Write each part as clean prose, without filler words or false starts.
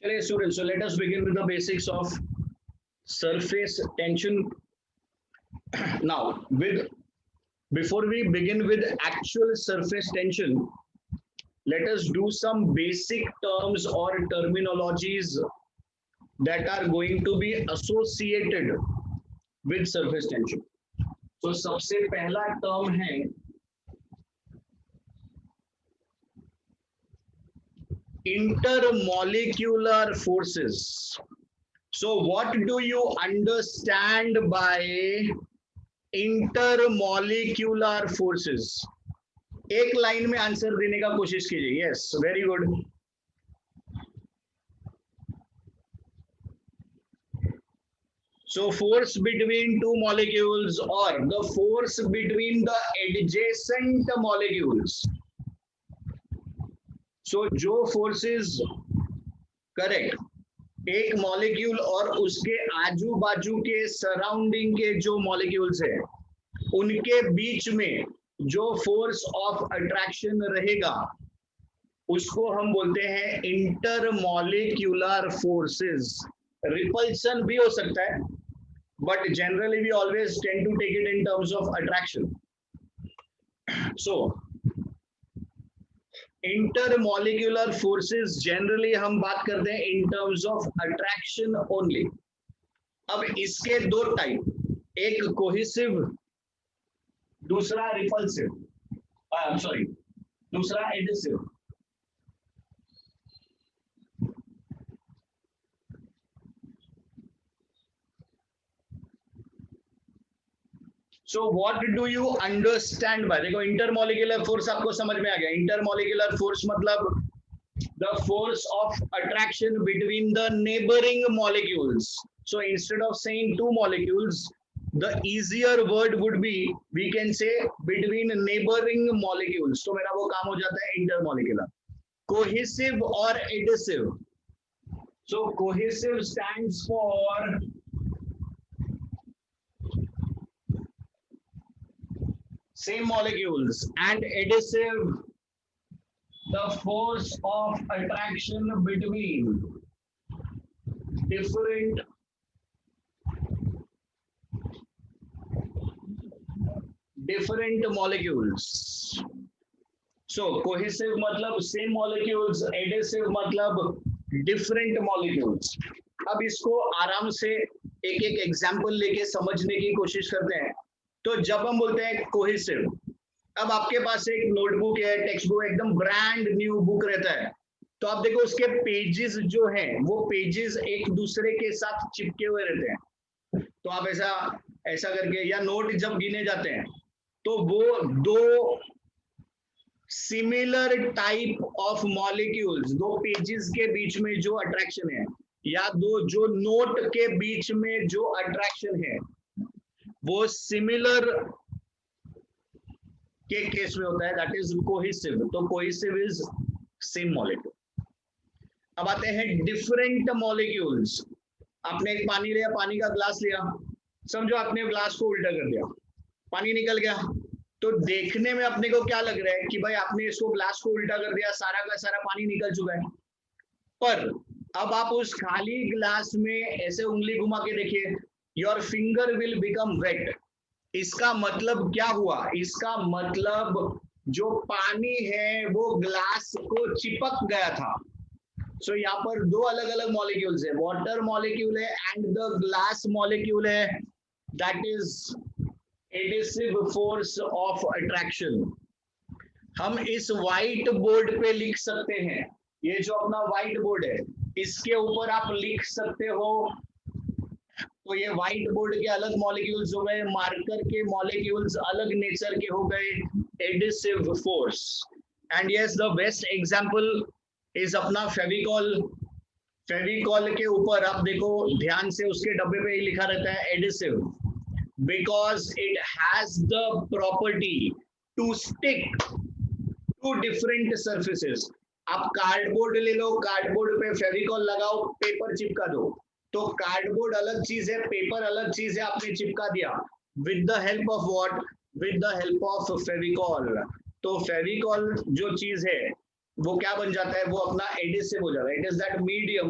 चलिए student, so let us begin with the basics of surface tension. Now, before we begin with actual surface tension, let us do some basic terms or terminologies that are going to be associated with surface tension. So सबसे पहला term है intermolecular forces. So what do you understand by intermolecular forces? एक line में answer देने का कोशिश कीजिए. Yes, very good. So force between two molecules or the force between the adjacent molecules. So जो forces, करेक्ट, एक molecule और उसके आजू बाजू के सराउंडिंग के जो मॉलिक्यूल्स है उनके बीच में जो फोर्स ऑफ अट्रैक्शन रहेगा उसको हम बोलते हैं इंटरमॉलिक्यूलर फोर्सेस. रिपल्शन भी हो सकता है, but generally we always tend to take it in terms of attraction. So intermolecular forces generally हम बात करते हैं in terms of attraction only. अब इसके दो टाइप, एक कोहेसिव, दूसरा रिपल्सिव, सॉरी दूसरा adhesive. So what do you understand by, देखो इंटरमॉलिक्यूलर फोर्स आपको समझ में आ गया. इंटरमॉलिक्यूलर फोर्स मतलब the force of attraction between the neighbouring molecules. So instead of saying two molecules, the easier word would be, we can say between neighboring molecules. तो मेरा वो काम हो जाता है intermolecular. Cohesive or adhesive. So cohesive stands for same molecules, and adhesive, the force of attraction between different molecules. So cohesive मतलब same molecules, adhesive मतलब different molecules. अब इसको आराम से एक एक एग्जाम्पल लेके समझने की कोशिश करते हैं. तो जब हम बोलते हैं कोहेसिव, अब आपके पास एक नोटबुक है, टेक्स्ट बुक, एकदम ब्रांड न्यू बुक रहता है, तो आप देखो उसके पेजेस जो हैं वो पेजेस एक दूसरे के साथ चिपके हुए रहते हैं. तो आप ऐसा करके, या नोट जब गिने जाते हैं तो वो दो सिमिलर टाइप ऑफ मॉलिक्यूल्स, दो पेजेस के बीच में जो अट्रैक्शन है, या दो जो नोट के बीच में जो अट्रैक्शन है, वो सिमिलर के केस में होता है, दैट इज कोहेसिव. तो कोहेसिव इज सेम मॉलिक्यूल. अब आते हैं डिफरेंट मॉलिक्यूल्स. आपने एक पानी लिया, पानी का ग्लास लिया, समझो आपने ग्लास को उल्टा कर दिया, पानी निकल गया. तो देखने में अपने को क्या लग रहा है कि भाई आपने इसको ग्लास को उल्टा कर दिया, सारा का सारा पानी निकल चुका है. पर अब आप उस खाली ग्लास में ऐसे उंगली घुमा के देखिए, your finger will become wait. इसका मतलब क्या हुआ? इसका मतलब जो पानी है वो ग्लास को चिपक गया था. सो यहाँ पर दो अलग अलग मॉलिक्यूल्स है, वाटर मॉलिक्यूल है एंड द ग्लास मॉलिक्यूल है. That is adhesive force of attraction. हम इस व्हाइट बोर्ड पे लिख सकते हैं, ये जो अपना व्हाइट बोर्ड है इसके ऊपर आप लिख सकते हो. तो ये व्हाइट बोर्ड के अलग मॉलिक्यूल्स हो गए, मार्कर के मॉलिक्यूल्स अलग नेचर के हो गए, adhesive force. And yes, the best example is अपना फेविकॉल. फेविकॉल के ऊपर आप देखो ध्यान से, उसके डब्बे पे ही लिखा रहता है adhesive, because it has the property to stick to different surfaces. आप कार्डबोर्ड ले लो, कार्डबोर्ड पे फेविकॉल लगाओ, पेपर चिपका दो. तो कार्डबोर्ड अलग चीज है, पेपर अलग चीज है, आपने चिपका दिया with the help of what, with the help of Fevicol. तो फेविकॉल जो चीज है वो क्या बन जाता है, वो अपना एडिसिव हो जाता है. It is that medium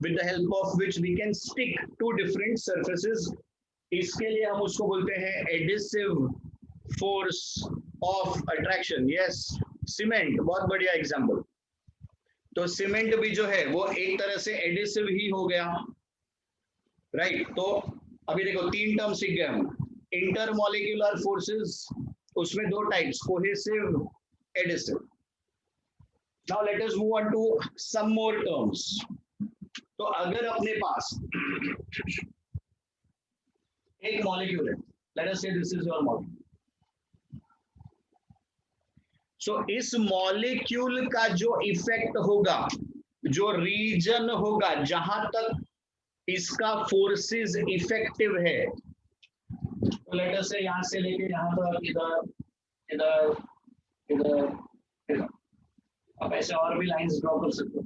with the help of which we can stick to different surfaces. इसके लिए हम उसको बोलते हैं adhesive force of attraction. Yes, cement बहुत बढ़िया एग्जांपल. तो सीमेंट भी जो है वो एक तरह से एडिसिव ही हो गया, राइट. तो अभी देखो तीन टर्म सीख गए हम. इंटरमॉलिक्यूलर फोर्सेस, उसमें दो types, cohesive, adhesive. Now let us move on to some more terms. तो अगर अपने पास एक मॉलिक्यूल है, लेट अस से दिस इज योर मॉलिक्यूल. सो इस मॉलिक्यूल का जो इफेक्ट होगा, जो रीजन होगा जहां तक इसका फोर्सेस इफेक्टिव है, तो लेट अस से यहां से लेके यहां तक, इधर इधर इधर इधर, आप ऐसे और भी लाइंस ड्रॉ कर सकते हो.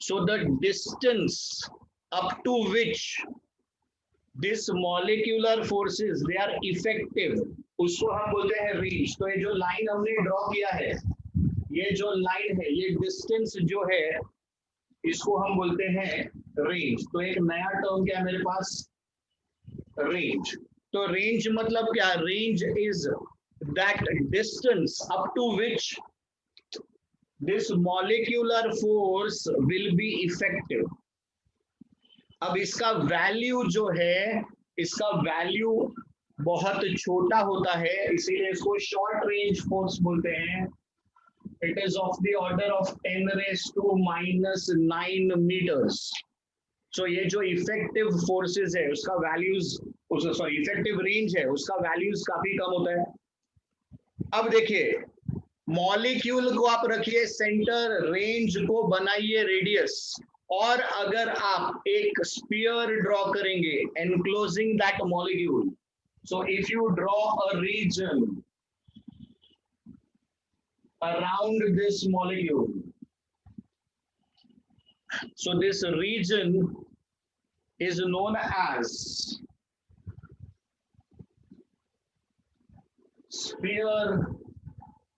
So the distance up to which this molecular forces they are effective, उसको हम बोलते हैं रेंज. तो ये जो लाइन हमने ड्रॉ किया है, ये जो लाइन है, ये डिस्टेंस जो है, इसको हम बोलते हैं रेंज. तो एक नया टर्म क्या है मेरे पास, रेंज. तो रेंज मतलब क्या, range is that distance up to which this molecular force will be effective. अब इसका वैल्यू जो है, इसका वैल्यू बहुत छोटा होता है, इसीलिए इसको शॉर्ट रेंज फोर्स बोलते हैं. It is of the order of 10⁻⁻⁹ meters. सो ये जो इफेक्टिव फोर्सेस है उसका वैल्यूज, सॉरी इफेक्टिव रेंज है, उसका वैल्यूज काफी कम होता है. अब देखिए, मॉलिक्यूल को आप रखिए सेंटर, रेंज को बनाइए रेडियस, और अगर आप एक स्फीयर ड्रॉ करेंगे enclosing that molecule, so if you draw a region around this molecule, so this region is known as sphere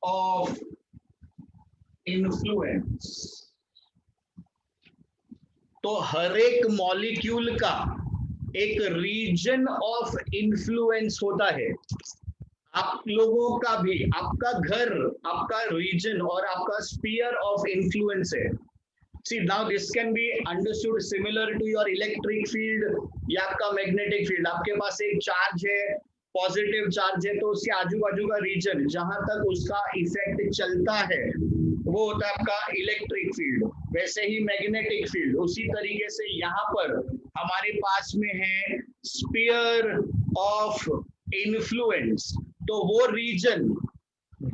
of influence. तो हर एक मॉलिक्यूल का एक रीजन ऑफ इन्फ्लुएंस होता है. आप लोगों का भी, आपका घर आपका रीजन और आपका स्फीयर ऑफ इन्फ्लुएंस है. See, now this can be understood similar to your electric field या आपका मैग्नेटिक फील्ड. आपके पास एक चार्ज है, पॉजिटिव चार्ज है, तो उसके आजू बाजू का रीजन जहां तक उसका इफेक्ट चलता है वो होता है आपका इलेक्ट्रिक फील्ड. वैसे ही मैग्नेटिक फील्ड, उसी तरीके से यहाँ पर हमारे पास में है स्फीयर ऑफ इन्फ्लुएंस. तो वो रीजन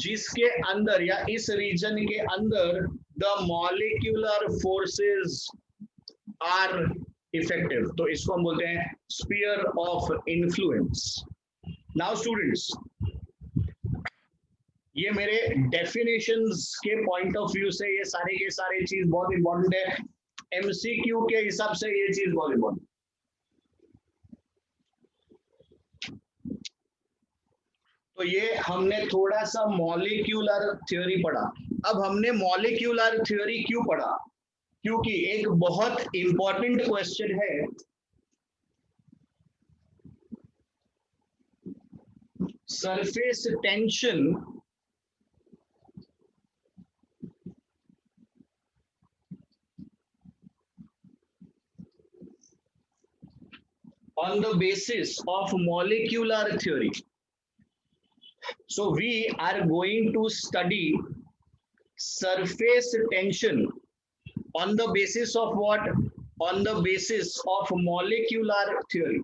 जिसके अंदर या इस रीजन के अंदर the molecular forces are effective, तो इसको हम बोलते हैं sphere of influence. Now students, ये मेरे डेफिनेशंस के पॉइंट ऑफ व्यू से ये सारे के सारे चीज बहुत इंपॉर्टेंट है. एमसीक्यू के हिसाब से ये चीज बहुत इंपॉर्टेंट. तो ये हमने थोड़ा सा मॉलिक्यूलर थ्योरी पढ़ा. अब हमने मॉलिक्यूलर थ्योरी क्यों पढ़ा, क्योंकि एक बहुत इंपॉर्टेंट क्वेश्चन है, surface tension on the basis of molecular theory. So we are going to study surface tension on the basis of what? On the basis of molecular theory.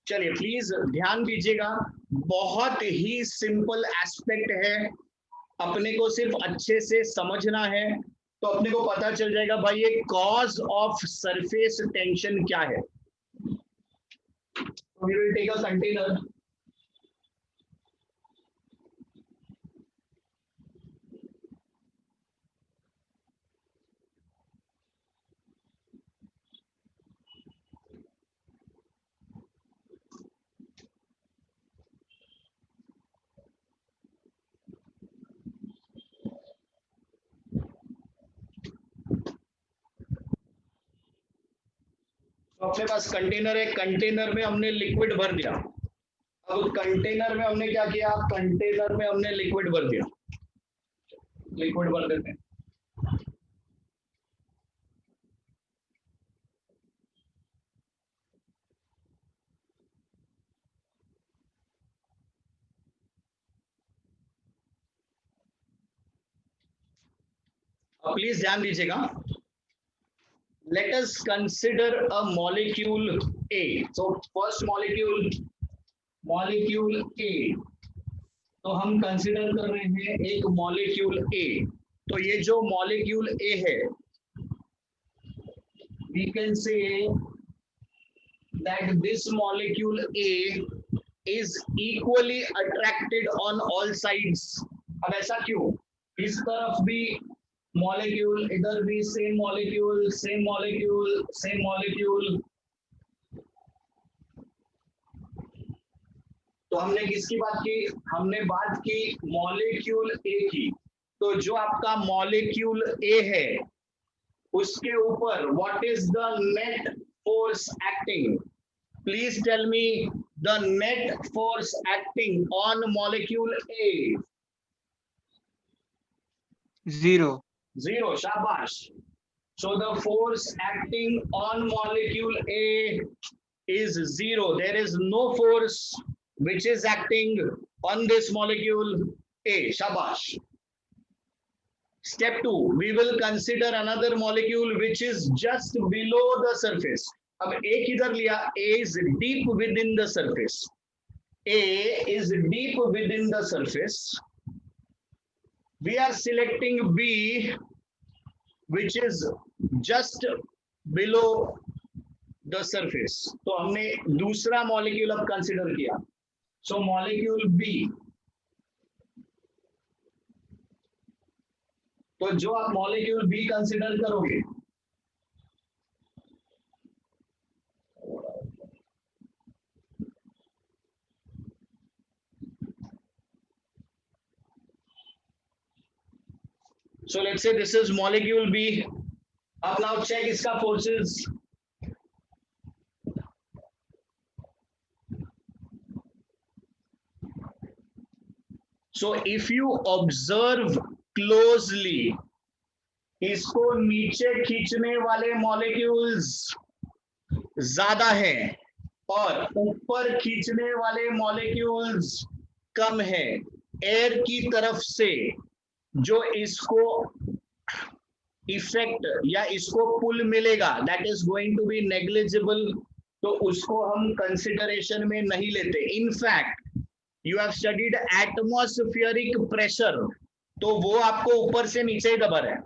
चलिए please ध्यान दीजिएगा, बहुत ही सिंपल एस्पेक्ट है, अपने को सिर्फ अच्छे से समझना है तो अपने को पता चल जाएगा भाई ये कॉज ऑफ सरफेस टेंशन क्या है. We will take a container. अपने पास कंटेनर है, कंटेनर में हमने लिक्विड भर दिया। अब कंटेनर में हमने क्या किया, कंटेनर में हमने लिक्विड भर दिया, लिक्विड भर देते हैं। प्लीज ध्यान दीजिएगा। Let us consider a molecule A. So first molecule A. तो हम कंसिडर कर रहे हैं एक मॉलिक्यूल A। तो ये जो मॉलिक्यूल A है, we can say that this molecule A is equally attracted on all sides. अब ऐसा क्यों? इस तरफ भी मॉलिक्यूल, इधर भी same molecule, same molecule, same molecule. तो हमने किसकी बात की? हमने बात की मॉलिक्यूल ए की। तो जो आपका मॉलिक्यूल ए है उसके ऊपर what is the net force acting? Please tell me the net force acting on molecule A. Zero. Zero, shabash. So the force acting on molecule A is zero. There is no force which is acting on this molecule A. Shabash. Step 2, we will consider another molecule which is just below the surface. अब A किधर लिया? A is deep within the surface. A is deep within the surface. We are selecting B, which is just below the surface. तो हमने दूसरा molecule अब consider किया। सो molecule B, तो जो आप मॉलिक्यूल B कंसिडर करोगे, so let's say this is molecule B. अब now check इसका forces. So if you observe closely, इसको नीचे खींचने वाले मॉलिक्यूल्स ज्यादा हैं और ऊपर खींचने वाले मॉलिक्यूल्स कम है। एयर की तरफ से जो इसको इफेक्ट या इसको पुल मिलेगा that is going to be negligible, तो उसको हम कंसिडरेशन में नहीं लेते। In fact you have studied atmospheric pressure, तो वो आपको ऊपर से नीचे ही दबा रहा है।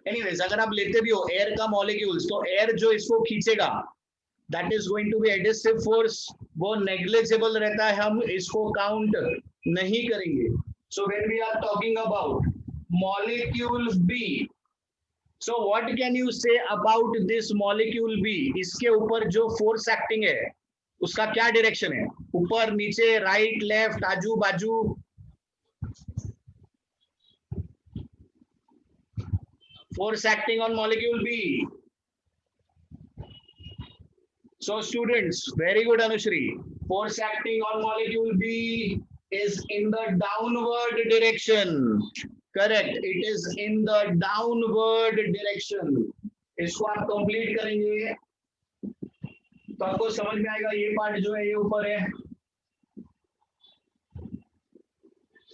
एनीवेज, अगर आप लेते भी हो एयर का मॉलिक्यूल्स, तो एयर जो इसको खींचेगा that is going to be adhesive force, वो नेग्लिजिबल रहता है, हम इसको काउंट नहीं करेंगे। So when we are talking about molecule B, so what can you say about this molecule B? इसके ऊपर जो फोर्स एक्टिंग है उसका क्या डायरेक्शन है? ऊपर, नीचे, राइट, लेफ्ट, आजू बाजू? Force acting on molecule B. So students, very good Anushri. Force acting on molecule B is in the downward direction. Correct, it is in the downward direction. इसको आप कंप्लीट करेंगे तो आपको समझ में आएगा ये पार्ट जो है ये ऊपर है।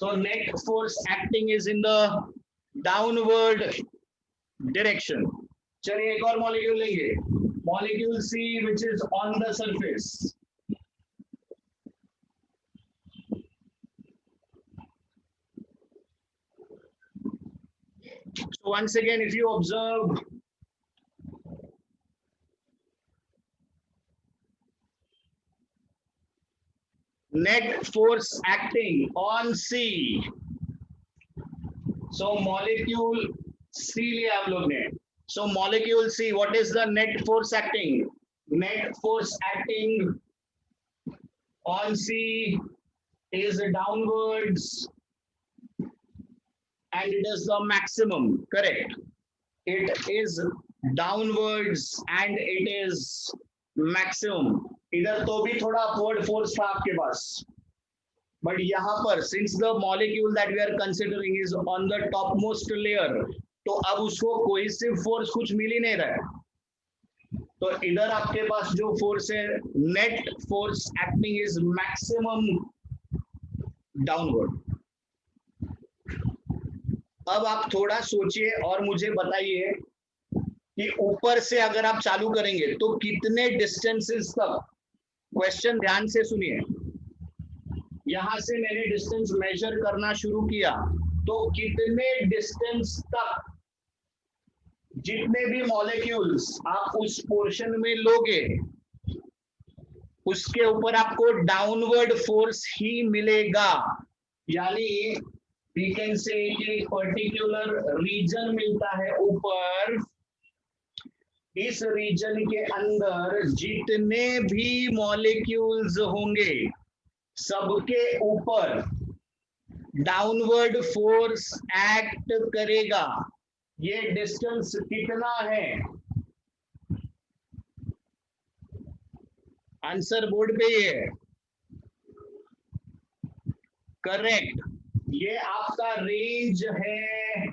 So net force acting is in the downward direction. चलिए एक और मॉलिक्यूल लेंगे, molecule C which is on the surface. So once again, if you observe, net force acting on C. So molecule C लिया हम लोग ने। So molecule C, what is the net force acting? Net force acting on C is downwards and it is the maximum. Correct. It is downwards and it is maximum. इधर तो भी थोड़ा upward force था आपके पास, but यहाँ पर since the molecule that we are considering is on the top most layer, तो अब उसको कोहेसिव फोर्स कुछ मिल ही नहीं रहा है। तो इधर आपके पास जो फोर्स है, net force acting is maximum downward. अब आप थोड़ा सोचिए और मुझे बताइए कि ऊपर से अगर आप चालू करेंगे तो कितने डिस्टेंसेस तक, क्वेश्चन ध्यान से सुनिए, यहां से मैंने डिस्टेंस मेजर करना शुरू किया तो कितने डिस्टेंस तक जितने भी मॉलिक्यूल्स आप उस पोर्शन में लोगे उसके ऊपर आपको डाउनवर्ड फोर्स ही मिलेगा। यानी वी कैन से कि पर्टिकुलर रीजन मिलता है ऊपर, इस रीजन के अंदर जितने भी मॉलिक्यूल्स होंगे सबके ऊपर डाउनवर्ड फोर्स एक्ट करेगा। ये डिस्टेंस कितना है? आंसर बोर्ड पे ही है, करेक्ट। ये आपका रेंज है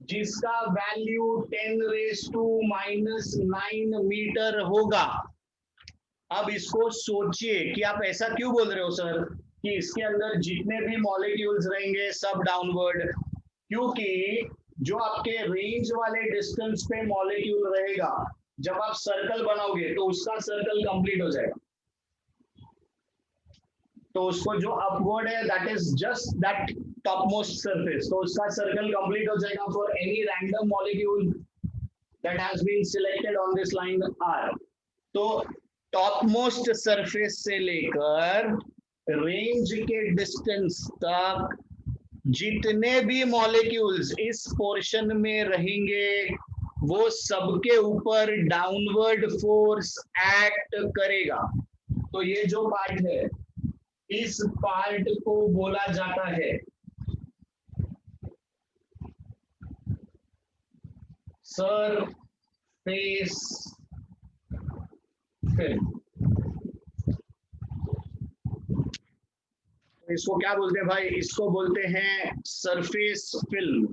जिसका वैल्यू 10⁻⁻⁹ मीटर होगा। अब इसको सोचिए कि आप ऐसा क्यों बोल रहे हो सर कि इसके अंदर जितने भी मॉलिक्यूल्स रहेंगे सब डाउनवर्ड, क्योंकि जो आपके रेंज वाले डिस्टेंस पे मॉलिक्यूल रहेगा जब आप सर्कल बनाओगे तो उसका सर्कल कंप्लीट हो जाएगा, तो उसको जो अपवर्ड है that is just that top most surface, तो उसका सर्कल कंप्लीट हो जाएगा for any random molecule that has been selected on this line r. तो टॉप मोस्ट सरफेस से लेकर रेंज के डिस्टेंस तक जितने भी मॉलिक्यूल्स इस पोर्शन में रहेंगे वो सबके ऊपर डाउनवर्ड फोर्स एक्ट करेगा। तो ये जो पार्ट है इस पार्ट को बोला जाता है सरफेस फिल्म। इसको क्या बोलते हैं भाई? इसको बोलते हैं सरफेस फिल्म।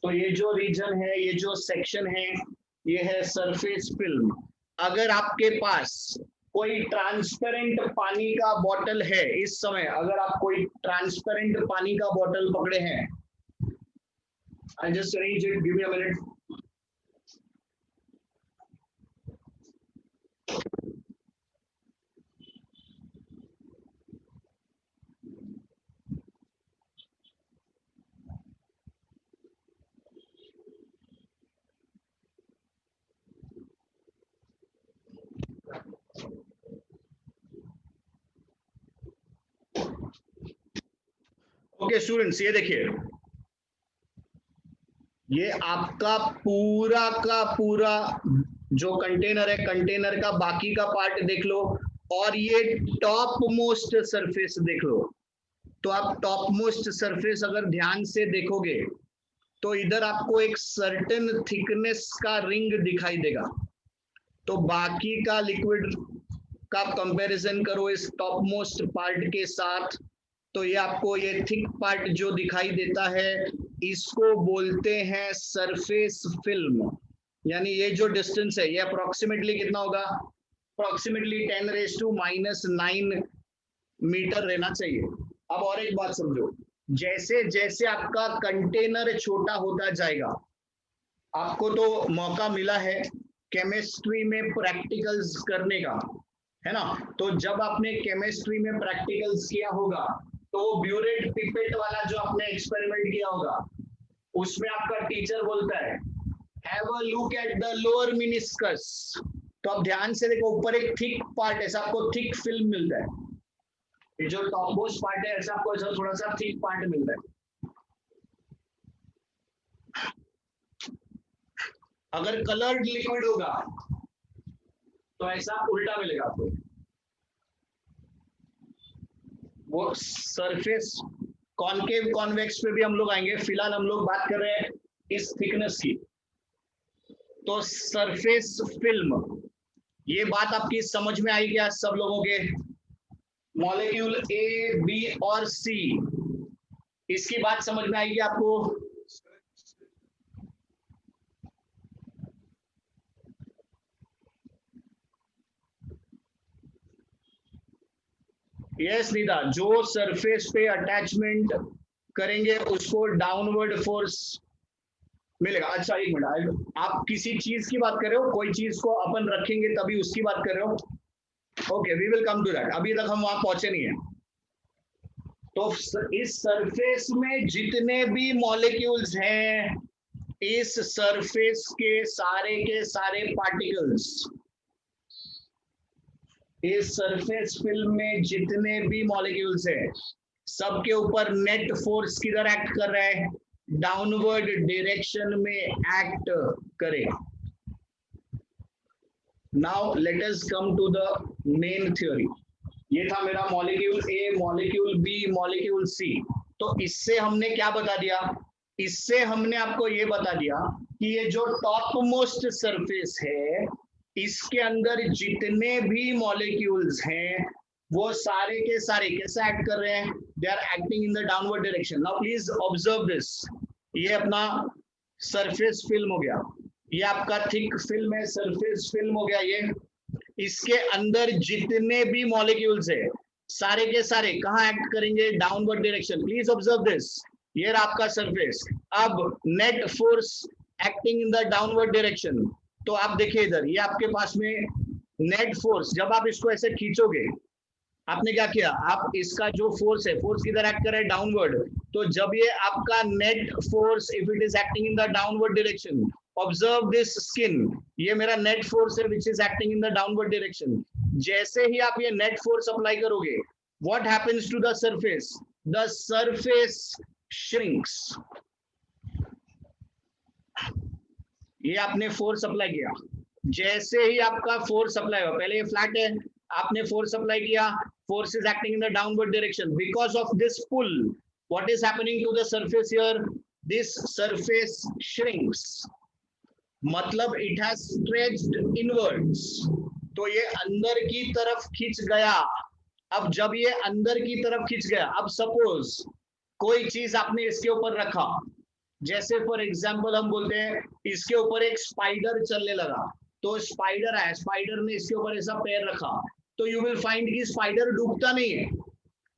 तो ये जो रीजन है, ये जो सेक्शन है, ये है सरफेस फिल्म। अगर आपके पास कोई ट्रांसपेरेंट पानी का बॉटल है, इस समय अगर आप कोई ट्रांसपेरेंट पानी का बॉटल पकड़े हैं, I just arrange it, give me a minute. Okay students, ये देखिए, ये आपका पूरा का पूरा जो कंटेनर है, कंटेनर का बाकी का पार्ट देख लो और ये टॉप मोस्ट सरफेस देख लो। तो आप टॉप मोस्ट सरफेस अगर ध्यान से देखोगे तो इधर आपको एक सर्टेन थिकनेस का रिंग दिखाई देगा। तो बाकी का लिक्विड का कंपैरिजन करो इस टॉप मोस्ट पार्ट के साथ, तो ये आपको ये थिक पार्ट जो दिखाई देता है इसको बोलते हैं सरफेस फिल्म। यानी ये जो डिस्टेंस है ये अप्रोक्सीमेटली कितना होगा? अप्रोक्सीमेटली 10⁻⁹ मीटर रहना चाहिए। अब और एक बात समझो, जैसे जैसे आपका कंटेनर छोटा होता जाएगा, आपको तो मौका मिला है केमिस्ट्री में प्रैक्टिकल्स करने का, है ना? तो जब आपने केमिस्ट्री में प्रैक्टिकल्स किया होगा तो वो ब्यूरेट पिपेट वाला जो आपने एक्सपेरिमेंट किया होगा उसमें आपका टीचर बोलता है have a look at the lower meniscus. तो आप ध्यान से देखो, ऊपर एक थिक पार्ट, ऐसा आपको थिक फिल्म मिलता है। ये जो टॉप मोस्ट पार्ट है ऐसा आपको ऐसा थोड़ा सा थिक पार्ट मिलता है। अगर कलर्ड लिक्विड होगा तो ऐसा उल्टा मिलेगा आपको। वो सरफेस कॉनकेव कॉन्वेक्स पे भी हम लोग आएंगे, फिलहाल हम लोग बात कर रहे हैं इस थिकनेस की। तो सरफेस फिल्म, ये बात आपकी समझ में आई क्या सब लोगों के? मॉलिक्यूल ए, बी और सी, इसकी बात समझ में आएगी आपको? यस नीता, जो सरफेस पे अटैचमेंट करेंगे उसको डाउनवर्ड फोर्स मिलेगा। अच्छा एक मिनट, आप किसी चीज की बात कर रहे हो, कोई चीज को अपन रखेंगे तभी उसकी बात कर रहे हो? Okay, we will come to that, अभी तक हम वहां पहुंचे नहीं है। तो इस सरफेस में जितने भी मॉलिक्यूल्स हैं, इस सरफेस के सारे पार्टिकल्स, इस सरफेस फिल्म में जितने भी मॉलिक्यूल्स हैं, सबके ऊपर नेट फोर्स किधर एक्ट कर रहा है? डाउनवर्ड डायरेक्शन में एक्ट करेगा। Now let us come to the main theory. ये था मेरा molecule A, molecule B, molecule C. तो इससे हमने क्या बता दिया? इससे हमने आपको ये बता दिया कि ये जो टॉप मोस्ट सरफेस है, इसके अंदर जितने भी मॉलिक्यूल्स हैं वो सारे के सारे कैसे एक्ट कर रहे हैं? They are acting in the downward direction. Now please observe this, ये अपना सरफेस फिल्म हो गया, ये आपका थिक फिल्म है, सरफेस फिल्म हो गया ये। इसके अंदर जितने भी मॉलिक्यूल्स है, सारे के सारे कहाँ एक्ट करेंगे? Downward direction. Please observe this, ये रहा आपका सरफेस। अब net force acting in the downward direction, तो आप देखिए इधर, ये आपके पास में नेट फोर्स, जब आप इसको ऐसे खींचोगे, आपने क्या किया? आप इसका जो फोर्स है, फोर्स किधर एक्ट कर रहा है? डाउनवर्ड। तो जब ये आपका net force, if it is acting in the downward direction, observe this skin, ये मेरा नेट फोर्स है which is acting in the downward direction. जैसे ही आप ये नेट फोर्स अप्लाई करोगे, what happens to the surface? The surface shrinks. ये आपने फोर्स अप्लाई किया, जैसे ही आपका फोर्स अप्लाई हुआ, पहले ये फ्लैट है, आपने फोर्स अप्लाई किया, force is acting in the downward direction. Because of this pull, what is happening to the surface here? This surface shrinks, मतलब it has stretched inwards, तो ये अंदर की तरफ खिंच गया। अब जब ये अंदर की तरफ खिंच गया, अब सपोज कोई चीज आपने इसके ऊपर रखा, जैसे फॉर एग्जाम्पल हम बोलते हैं इसके ऊपर एक स्पाइडर चलने लगा, तो स्पाइडर आया, स्पाइडर ने इसके ऊपर ऐसा पैर रखा, तो यू विल फाइंड कि स्पाइडर डूबता नहीं है।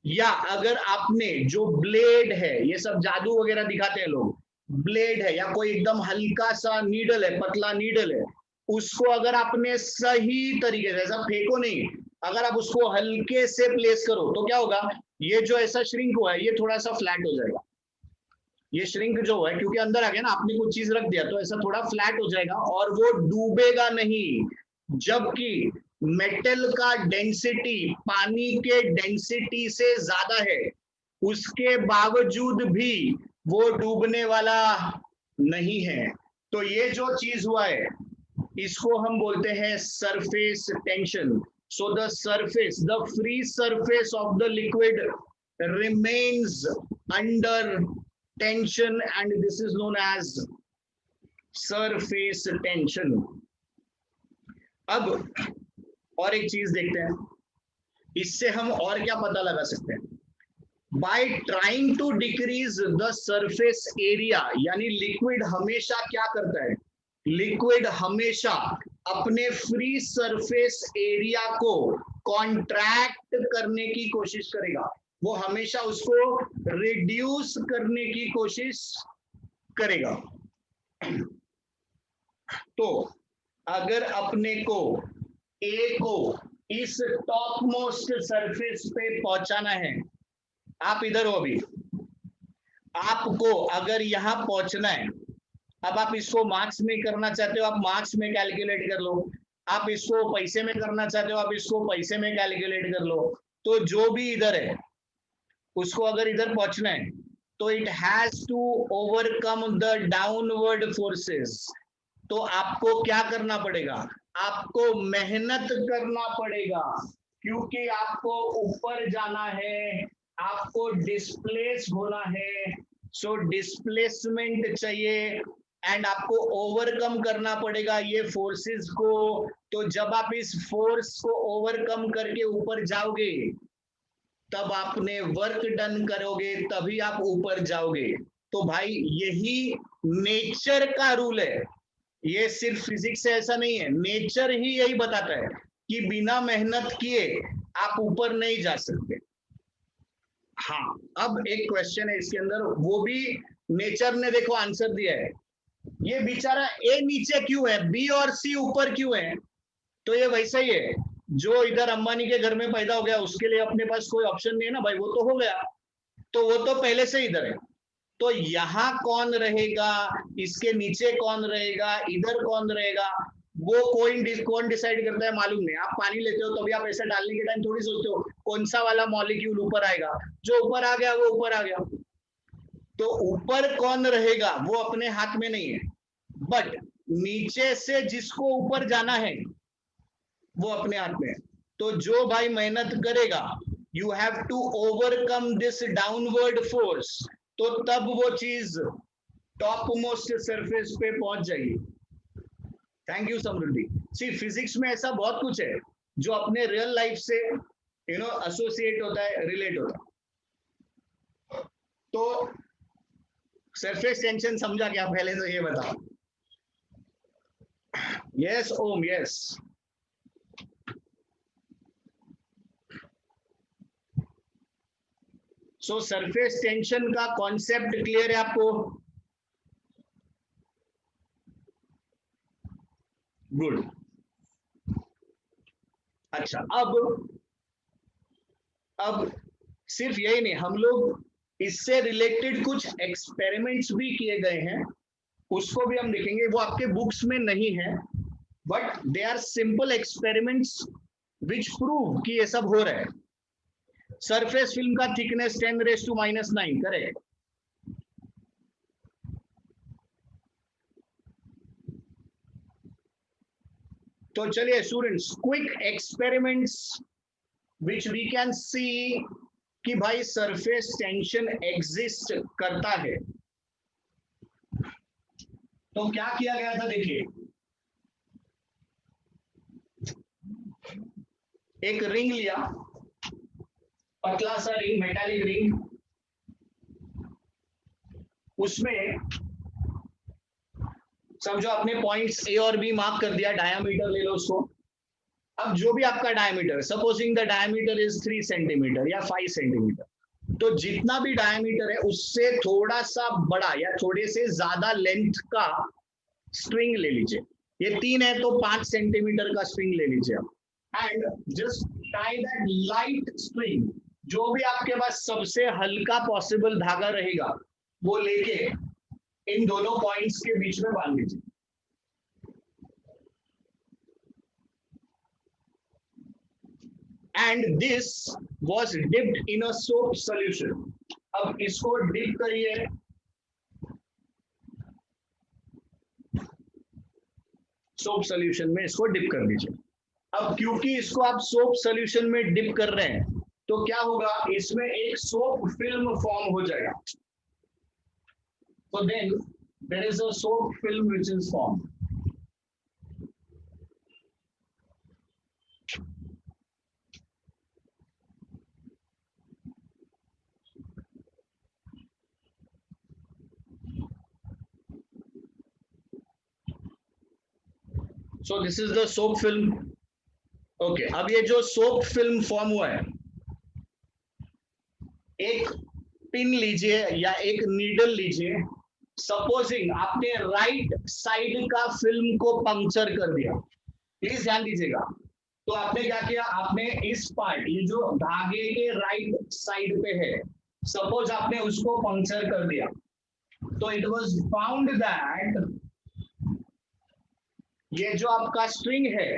या अगर आपने जो ब्लेड है, ये सब जादू वगैरह दिखाते हैं लोग, ब्लेड है या कोई एकदम हल्का सा नीडल है, पतला नीडल है, उसको अगर आपने सही तरीके से, ऐसा फेंको नहीं, अगर आप उसको हल्के से प्लेस करो तो क्या होगा? ये जो ऐसा श्रिंक हुआ है, ये थोड़ा सा फ्लैट हो जाएगा। ये श्रिंक जो है, क्योंकि अंदर आ गया ना, आपने कुछ चीज रख दिया, तो ऐसा थोड़ा फ्लैट हो जाएगा और वो डूबेगा नहीं। जबकि मेटल का डेंसिटी पानी के डेंसिटी से ज्यादा है, उसके बावजूद भी वो डूबने वाला नहीं है। तो ये जो चीज हुआ है, इसको हम बोलते हैं surface tension. So the surface, the free surface of the liquid remains under tension and this is known as surface tension. अब और एक चीज देखते हैं, इससे हम और क्या पता लगा सकते हैं? By trying to decrease the surface area, यानी लिक्विड हमेशा क्या करता है? लिक्विड हमेशा अपने फ्री सरफेस एरिया को कॉन्ट्रैक्ट करने की कोशिश करेगा, वो हमेशा उसको रिड्यूस करने की कोशिश करेगा। तो अगर अपने को ए को इस टॉप मोस्ट सरफेस पे पहुंचाना है, आप इधर हो अभी, आपको अगर यहां पहुंचना है, अब आप इसको मार्क्स में करना चाहते हो, आप मार्क्स में कैलकुलेट कर लो, आप इसको पैसे में करना चाहते हो, आप इसको पैसे में कैलकुलेट कर लो। तो जो भी इधर है, उसको अगर इधर पहुंचना है, तो it has to overcome the downward forces. तो आपको क्या करना पड़ेगा? आपको मेहनत करना पड़ेगा, क्योंकि आपको ऊपर जाना है, आपको डिस्प्लेस होना है। सो डिस्प्लेसमेंट चाहिए, एंड आपको ओवरकम करना पड़ेगा ये फोर्सेस को। तो जब आप इस फोर्स को ओवरकम करके ऊपर जाओगे, तब आपने वर्क डन करोगे, तभी आप ऊपर जाओगे। तो भाई यही नेचर का रूल है, ये सिर्फ फिजिक्स से ऐसा नहीं है, नेचर ही यही बताता है कि बिना मेहनत किए आप ऊपर नहीं जा सकते। हाँ, अब एक क्वेश्चन है इसके अंदर, वो भी नेचर ने देखो आंसर दिया है। ये बेचारा ए नीचे क्यों है, बी और सी ऊपर क्यों है? तो ये वैसा ही है, जो इधर अंबानी के घर में पैदा हो गया उसके लिए अपने पास कोई ऑप्शन नहीं है ना भाई, वो तो हो गया, तो वो तो पहले से इधर है। तो यहाँ कौन रहेगा, इसके नीचे कौन रहेगा, इधर कौन रहेगा, वो कौन डिसाइड करता है मालूम नहीं। आप पानी लेते हो तो अभी आप ऐसा डालने के टाइम थोड़ी सोचते हो कौन सा वाला मॉलिक्यूल ऊपर आएगा, जो ऊपर आ गया वो ऊपर आ गया। तो ऊपर कौन रहेगा वो अपने हाथ में नहीं है, बट नीचे से जिसको ऊपर जाना है वो अपने हाथ में है। तो जो भाई मेहनत करेगा, you have to overcome this downward force, तो तब वो चीज टॉप मोस्ट सरफेस पे पहुंच जाएगी। Thank you Samriddhi. See physics में ऐसा बहुत कुछ है जो अपने रियल लाइफ से एसोसिएट होता है, रिलेट होता है। तो सरफेस टेंशन समझा क्या पहले तो ये बताओ? यस ओम, यस। सो सरफेस टेंशन का कॉन्सेप्ट क्लियर है आपको? गुड। अच्छा, अब सिर्फ यही नहीं, हम लोग इससे रिलेटेड कुछ एक्सपेरिमेंट्स भी किए गए हैं, उसको भी हम देखेंगे। वो आपके बुक्स में नहीं है, but they are simple experiments which prove कि ये सब हो रहा है। सरफेस फिल्म का थिकनेस 10⁻⁹ करेक्ट। तो चलिए students, quick experiments which we can see कि भाई सरफेस टेंशन एग्जिस्ट करता है। तो क्या किया गया था, देखिए, एक रिंग लिया, पतला सा रिंग, मेटालिक रिंग, उसमें समझो आपने पॉइंट्स ए और बी मार्क कर दिया, डायामीटर ले लो उसको। अब जो भी आपका diameter, supposing the diameter is 3 centimetre या 5 सेंटीमीटर, तो जितना भी डायमीटर है उससे थोड़ा सा बड़ा या थोड़े से ज्यादा लेंथ का स्ट्रिंग ले लीजिए। ये 3 है तो 5 सेंटीमीटर का स्ट्रिंग ले लीजिए आप, and just tie that light string, जो भी आपके पास सबसे हल्का पॉसिबल धागा रहेगा वो लेके इन दोनों पॉइंट्स के बीच में बांध लीजिए। And this was dipped in a soap solution. अब इसको डिप करिए, सोप सोल्यूशन में इसको डिप कर दीजिए। अब क्योंकि इसको आप सोप सोल्यूशन में डिप कर रहे हैं, तो क्या होगा, इसमें एक सोप फिल्म फॉर्म हो जाएगा। So then there is a soap film which is formed. So this is the soap film. Okay, अब ये जो सोप फिल्म फॉर्म हुआ है, एक पिन लीजिए या एक नीडल लीजिए। सपोजिंग आपने राइट साइड का फिल्म को पंक्चर कर दिया, प्लीज ध्यान दीजिएगा। तो आपने क्या किया, आपने इस पार्ट, ये जो धागे के राइट साइड पे है, सपोज आपने उसको पंक्चर कर दिया, तो इट वाज फाउंड दैट ये जो आपका स्ट्रिंग है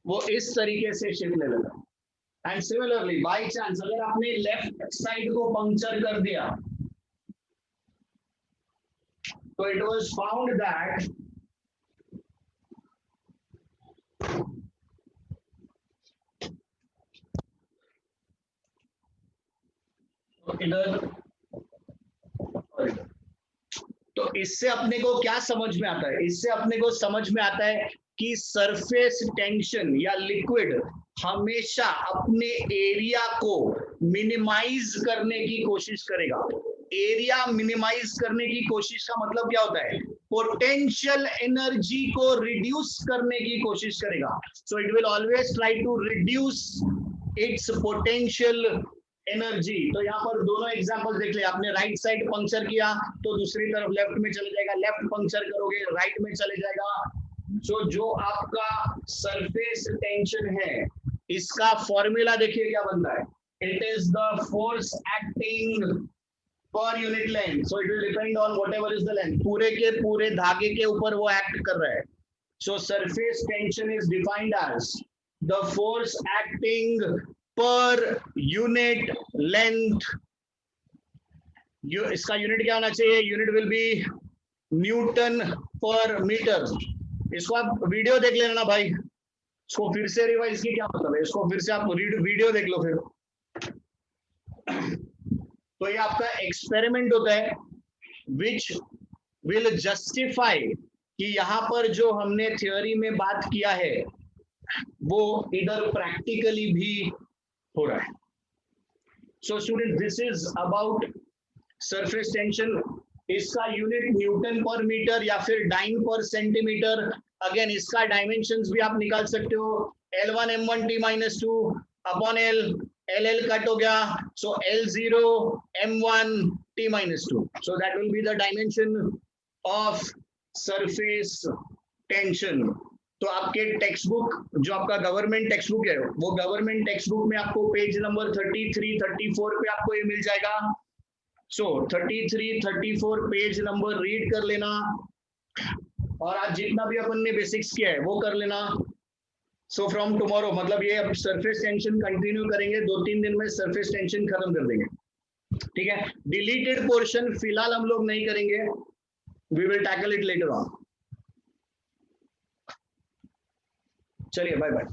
वो इस तरीके से शिफ्ट ले लेगा। एंड सिमिलरली बाय चांस अगर आपने लेफ्ट साइड को पंक्चर कर दिया, तो इट वाज फाउंड दैट इधर और इधर। तो इससे अपने को क्या समझ में आता है? इससे अपने को समझ में आता है कि सरफेस टेंशन या लिक्विड हमेशा अपने एरिया को मिनिमाइज करने की कोशिश करेगा। एरिया मिनिमाइज करने की कोशिश का मतलब क्या होता है? पोटेंशियल एनर्जी को रिड्यूस करने की कोशिश करेगा। So it will always try to reduce its potential energy. तो यहाँ पर दोनों एग्जांपल देख ले। आपने राइट साइड पंक्चर किया तो दूसरी तरफ लेफ्ट में चले जाएगा, लेफ्ट पंक्चर करोगे राइट में चले जाएगा। जो आपका सरफेस टेंशन है, इसका फॉर्मूला देखिए क्या बनता है। It is the force acting per unit length, so it will depend on whatever is the length. पूरे के पूरे धागे के ऊपर वो एक्ट कर रहा है। So surface tension is defined as the force acting per unit length. इसका यूनिट क्या होना चाहिए? Unit will be newton per metre. इसको आप वीडियो देख लेना ना भाई, इसको फिर से रिवाइज की क्या मतलब है, इसको फिर से आप वीडियो देख लो फिर। तो ये आपका एक्सपेरिमेंट होता है विच विल जस्टिफाई कि यहाँ पर जो हमने थ्योरी में बात किया है वो इधर प्रैक्टिकली भी हो रहा है। So student, this is about surface tension. इसका यूनिट न्यूटन पर मीटर या फिर डाइन पर सेंटीमीटर। अगेन इसका डायमेंशंस भी आप निकाल सकते हो। L1 M1 T-2 upon L, LL cut हो गया, सो L0 M1 T-2। So that will be the dimension of surface tension. तो आपके टेक्स्ट बुक, जो आपका गवर्नमेंट टेक्स्ट बुक है, वो गवर्नमेंट टेक्स्ट बुक में आपको पेज नंबर 33, 34 पे आपको ये मिल जाएगा। सो 33, 34 पेज नंबर रीड कर लेना और आज जितना भी अपन ने बेसिक्स किया है वो कर लेना। सो फ्रॉम टुमारो, मतलब ये अब सरफेस टेंशन कंटिन्यू करेंगे, 2-3 दिन में सरफेस टेंशन खत्म कर देंगे, ठीक है। डिलीटेड पोर्शन फिलहाल हम लोग नहीं करेंगे, we will tackle it later on. चलिए बाय बाय।